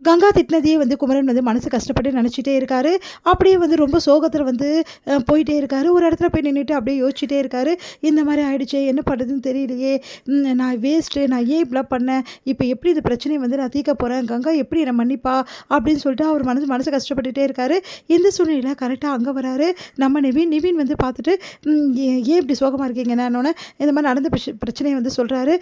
கங்கா திட்டினதையே வந்து குமரன் வந்து மனசு கஷ்டப்பட்டு நினச்சிட்டே இருக்காரு. அப்படியே வந்து ரொம்ப சோகத்தில் வந்து போயிட்டே இருக்காரு. ஒரு இடத்துல போய் நின்றுட்டு அப்படியே யோசிச்சுட்டே இருக்காரு. இந்த மாதிரி ஆயிடுச்சே, என்ன பண்ணுறதுன்னு தெரியலையே, நான் வேஸ்ட்டு, நான் ஏன் இப்படிலாம் பண்ணேன், இப்போ எப்படி இந்த பிரச்சனையை வந்து நான் தீர்க்க போகிறேன், கங்கா எப்படி என்னை மன்னிப்பா அப்படின்னு சொல்லிட்டு அவர் மனசு கஷ்டப்பட்டுட்டே இருக்காரு. இந்த சூழ்நிலையில் கரெக்டாக அங்கே வராரு நம்ம நிவின் வந்து பார்த்துட்டு ஏன் இப்படி சோகமாக இருக்கீங்க நானோன்னே இந்த மாதிரி நடந்த பிரச்சனையை வந்து சொல்கிறாரு.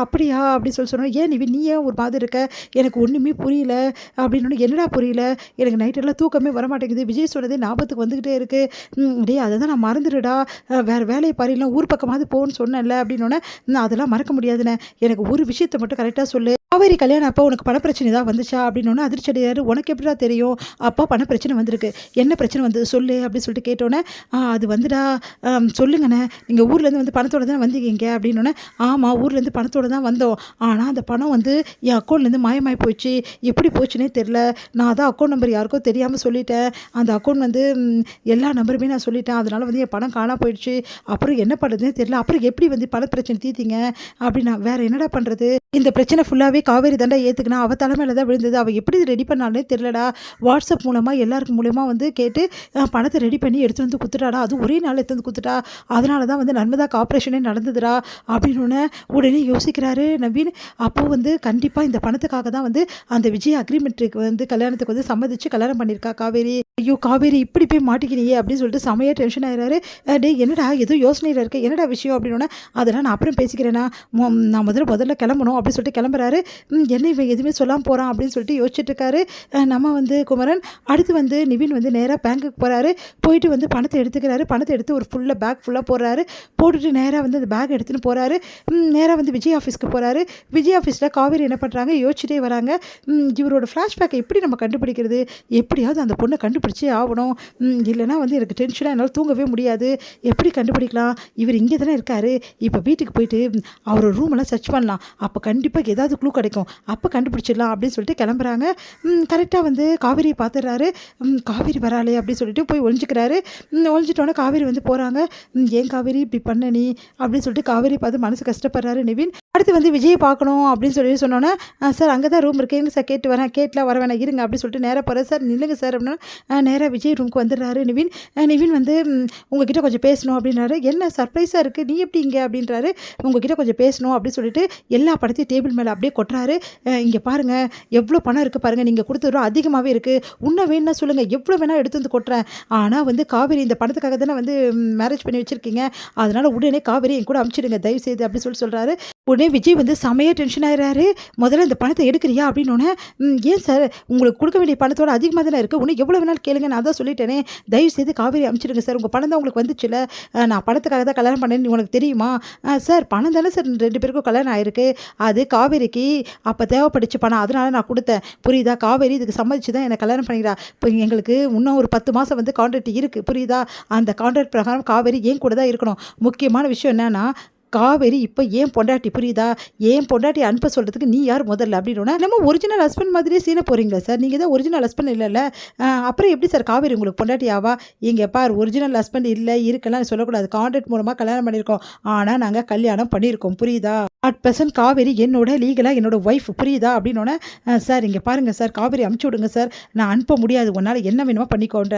அப்படியா அப்படின்னு சொன்னோம். ஏன் நிவின் நீ ஏன் ஒரு மாதிரி இருக்க, எனக்கு ஒன்றுமே புரியல அப்படின்னு. என்னடா புரியல, எனக்கு நைட்டெல்லாம் தூக்கமே வரமாட்டேங்குது, விஜய் சொன்னதே ஞாபகத்துக்கு வந்துக்கிட்டே இருக்குது, டே அதை தான் நான் மறந்துடுடா, வேறு வேலையை பாருலாம், ஊர் பக்கமாவது போன்னு சொன்னேன்ல அப்படின்னோடனே, அதெல்லாம் மறக்க முடியாதுண்ணே, எனக்கு ஒரு விஷயத்தை மட்டும் கரெக்டாக சொல்லு, காவேரி கல்யாணம் அப்போ உனக்கு பண பிரச்சனை தான் வந்துச்சா அப்படின்னோடனே அதிர்ச்சி அடையாரு. உனக்கு எப்படிடா தெரியும், அப்பா பண பிரச்சனை வந்திருக்கு, என்ன பிரச்சனை வந்து சொல்லு அப்படின்னு சொல்லிட்டு கேட்டோன்னே, அது வந்துடா சொல்லுங்கண்ணே, நீங்கள் ஊர்லேருந்து வந்து பணத்தோடு தான் வந்தீங்க அப்படின்னோடனே, ஆமாம் ஊர்லேருந்து பணத்தோடு தான் வந்தோம், ஆனால் அந்த பணம் வந்து என் அக்கௌண்ட்லேருந்து மாயமாகி போச்சு, எப்படி போச்சுன்னே தெரில, நான் அதான் அக்கௌண்ட் நம்பர் யாருக்கோ தெரியாமல் சொல்லிட்டேன், அந்த அக்கௌண்ட் வந்து எல்லா நம்பருமே நான் சொல்லிட்டேன், அதனால் வந்து என் பணம் காணாம போயிடுச்சு, அப்புறம் என்ன பண்ணுறதுனே தெரில, அப்புறம் எப்படி வந்து பண பிரச்சனை தீர்த்தீங்க அப்படின்னா, வேறு என்னடா பண்ணுறது, இந்த பிரச்சனை ஃபுல்லாகவே காவேரி தாண்டா ஏற்றுக்கினா, அவள் தலைமையில் தான் விழுந்தது, அவள் எப்படி ரெடி பண்ணாலே தெரிலடா, வாட்ஸ்அப் மூலமாக எல்லாருக்கும் மூலமாக வந்து கேட்டு பணத்தை ரெடி பண்ணி எடுத்து வந்து குத்துட்டாடா, அது ஒரே நாள் எடுத்து வந்து குத்துட்டா, அதனால தான் வந்து நர்மதாக்கு ஆப்ரேஷனே நடந்ததுடா அப்படின்னு உடனே யோசிக்கிறாரு நவீன். அப்போது வந்து கண்டிப்பாக இந்த பணத்துக்காக தான் வந்து அந்த விஜய் அக்ரிமெண்ட்டுக்கு வந்து கல்யாணத்துக்கு வந்து சம்மதிச்சு கல்யாணம் பண்ணியிருக்கா காவேரி. ஐயோ காவேரி இப்படி போய் மாட்டிக்கினியே அப்படின்னு சொல்லிட்டு செமையாக டென்ஷன் ஆகிறாரு. டே என்னடா எதுவும் யோசனையில் இருக்க, என்னடா விஷயம் அப்படின்னா, அதெல்லாம் நான் அப்புறம் பேசிக்கிறேன்னா, நான் முதல்ல கிளம்பணும் அப்படின்னு சொல்லிட்டு கிளம்புறாரு. என்ன இவன் எதுவுமே சொல்லாமல் போகிறான் அப்படின்னு சொல்லிட்டு யோசிச்சுட்டு இருக்காரு நம்ம வந்து குமரன். அடுத்து வந்து நிவின் வந்து நேராக பேங்க்குக்கு போகிறாரு. போயிட்டு வந்து பணத்தை எடுத்துக்கிறாரு. பணத்தை எடுத்து ஒரு பேக் ஃபுல்லாக போடுறாரு. போட்டுட்டு நேராக வந்து அந்த பேக் எடுத்துகிட்டு போகிறாரு. நேராக வந்து விஜய் ஆஃபீஸ்க்கு போகிறாரு. விஜய் ஆஃபீஸில் காவேரி என்ன பண்ணுறாங்க, யோசிச்சுட்டே வராங்க. இவரோட ஃப்ளாஷ்பேக்கை எப்படி நம்ம கண்டுபிடிக்கிறது, எப்படியாவது அந்த பொண்ணை கண்டுபிடிச்சே ஆகணும், இல்லைனா வந்து எனக்கு டென்ஷனாக என்னால் தூங்கவே முடியாது, எப்படி கண்டுபிடிக்கலாம், இவர் இங்கே தானே இருக்கார், இப்போ வீட்டுக்கு போயிட்டு அவர் ரூமெல்லாம் சர்ச் பண்ணலாம், அப்போ கண்டிப்பாக ஏதாவது க்ளூ கிடைக்கும், அப்போ கண்டுபிடிச்சிடலாம் அப்படின்னு சொல்லிட்டு கிளம்புறாங்க. கரெக்டாக வந்து காவேரியை பார்த்துடுறாரு. காவேரி வராளே அப்படின்னு சொல்லிட்டு போய் ஒழிஞ்சிக்கிறாரு. ஒழிஞ்சிட்டோன்னே காவேரி வந்து போகிறாங்க. ஏன் காவேரி இப்படி பண்ண நீ அப்படின்னு சொல்லிட்டு காவேரி பார்த்து மனசு கஷ்டப்படுறாரு நிவின். அடுத்து வந்து விஜயை பார்க்கணும் அப்படின்னு சொல்லி சொன்னோன்னே, சார் அங்கே தான் ரூம் இருக்குங்க சார், கேட்லாம் வர வேணாம் இருங்க அப்படின்னு சொல்லிட்டு நேராக போகிறேன். சார் நில்லுங்க சார் அப்படின்னா நேராக விஜய் ரூமுக்கு வந்துடுறாரு நிவின். நிவின் வந்து உங்ககிட்ட கொஞ்சம் பேசணும் அப்படின்றாரு. என்ன சர்ப்ரைஸாக இருக்குது, நீ எப்படி இங்கே அப்படின்றாரு. உங்ககிட்ட கொஞ்சம் பேசணும் அப்படின்னு சொல்லிட்டு எல்லா படத்தையும் டேபிள் மேலே அப்படியே கொட்டுறாரு. இங்கே பாருங்கள் எவ்வளோ பணம் இருக்குது பாருங்கள், நீங்கள் கொடுத்தது அதிகமாகவே இருக்குது, இன்னும் வேணும்னா சொல்லுங்கள், எவ்வளோ வேணால் எடுத்து வந்து கொட்டுறேன், ஆனால் வந்து காவேரி இந்த பணத்துக்காக தானே வந்து மேரேஜ் பண்ணி வச்சுருக்கீங்க, அதனால் உடனே காவேரி என் கூட அனுப்பிச்சிடுங்க தயவு செய்து அப்படின்னு சொல்கிறாரு. உடனே விஜய் வந்து செமையாக டென்ஷன் ஆகிறாரு. முதல்ல இந்த பணத்தை எடுக்கிறியா அப்படின்னோடனே, ஏன் சார் உங்களுக்கு கொடுக்க வேண்டிய பணத்தோட அதிகமாக தானே இருக்குது, இன்னும் எவ்வளோ வேணாலும் கேளுங்க, நான் தான் சொல்லிட்டேனே, தயவு செய்து காவேரி அனுப்பிச்சிடுங்க சார், உங்கள் பணம் தான் உங்களுக்கு வந்துச்சுல, நான் பணத்துக்காக தான் கல்யாணம் பண்ணேன்னு உனக்கு தெரியுமா, சார் பணம் தானே சார் 2 பேருக்கும் கல்யாணம் ஆயிருக்கு, அது காவேரிக்கு அப்போ தேவைப்பட்டுச்சு பணம், அதனால நான் கொடுத்தேன், புரியுதா, காவேரி இதுக்கு சம்மதிச்சு தான் என்னை கல்யாணம் பண்ணிக்கிறா, இப்போ எங்களுக்கு இன்னும் ஒரு 10 மாதம் வந்து கான்ட்ராக்ட் இருக்குது புரியுதா, அந்த கான்ட்ராக்ட் பிரகாரம் காவேரி ஏன் கூட தான் இருக்கணும், முக்கியமான விஷயம் என்னன்னா காவேரி இப்போ ஏன் பொண்டாட்டி புரியுதா, ஏன் பொண்டாட்டி அனுப்ப சொல்கிறதுக்கு நீ யார் முதல்ல அப்படின்னா, நம்ம ஒரிஜினல் ஹஸ்பண்ட் மாதிரியே சீன போகிறீங்களா சார், நீங்கள் தான் ஒரிஜினல் ஹஸ்பண்ட் இல்லைல்ல, அப்புறம் எப்படி சார் காவேரி உங்களுக்கு பொண்டாட்டி ஆவா, இங்கே பார் ஒரிஜினல் ஹஸ்பண்ட் இல்லை இருக்கலாம் சொல்லக்கூடாது, கான்ட்ராக்ட் மூலமாக கல்யாணம் பண்ணியிருக்கோம், ஆனால் நாங்கள் கல்யாணம் பண்ணியிருக்கோம் புரியுதா, @% காவேரி என்னோட லீகலாக என்னோட ஒய்ஃப் புரியுதா அப்படின்னோடனே, சார் இங்கே பாருங்கள் சார் காவேரி அனுப்பிச்சி விடுங்க சார், நான் அனுப்ப முடியாது, உன்னால் என்ன வேணுமோ பண்ணிக்கோன்றார்.